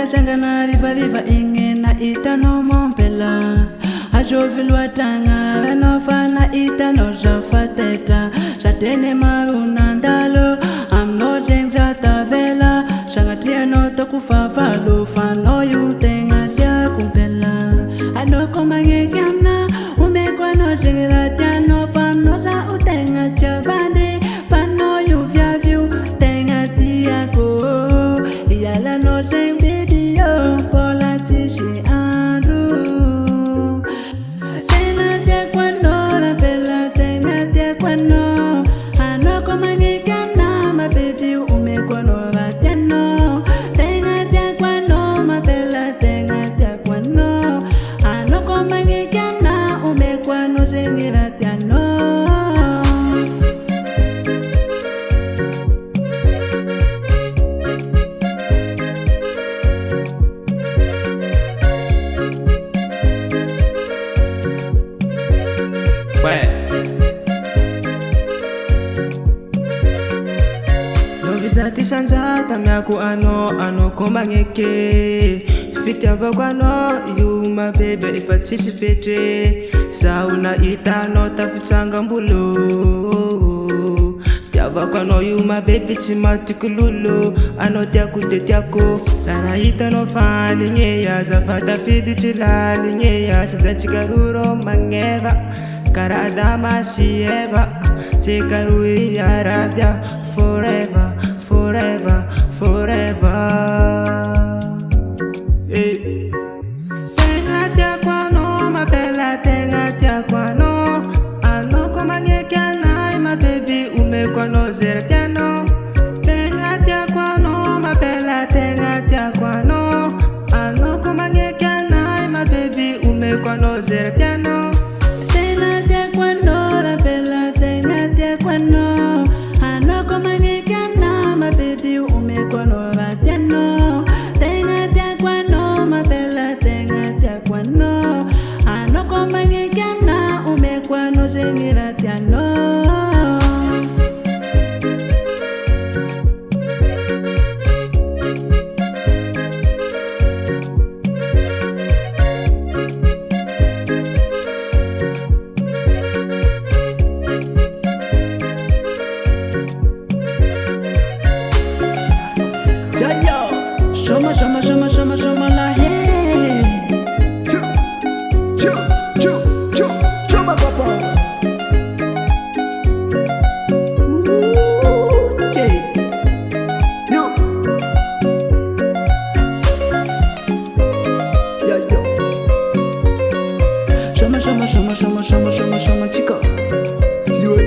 Sangana viva ingena itano mompela ajovilwa tanga no fana itano jafateta satene maruna ndalo amno jenja tavela sangatia no tokufafa lo fano yutenga tia kumpela anoko mangekamna umekwa no jenga tia no fano ra utenga chavande fano yuvya vyu tenga tia ko yala no jenga Novizati sanjata miaku ano komangeke fiti avakwano you my baby ifatisi fete sauna itano tafutsanga mbulo fiti avakwano you my baby chimatikululu ano tiaku tetiako sana itano fali ngeya zafata fiti chilali ngeya sidachikaruro mangeva karadama sieva chikarui yaradia forever forever forever tenga tia kwano mapela tenga tia kwano ano komangekana my baby umekwano zertiano tenga tia kwano mapela tenga tia kwano ano komangekana my baby umekwano zertiano tenga tia kwano mapela tenga tia kwano ano komangekana my baby umekwano vatiano tenga tia kwano mapela tenga tia kwano ano komangekana umekwano zengi vatiano Shoma la hey. Chuma papa. Yo. Shoma chico. Liwe.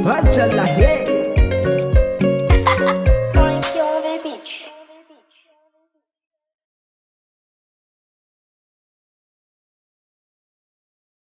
Achala, hey.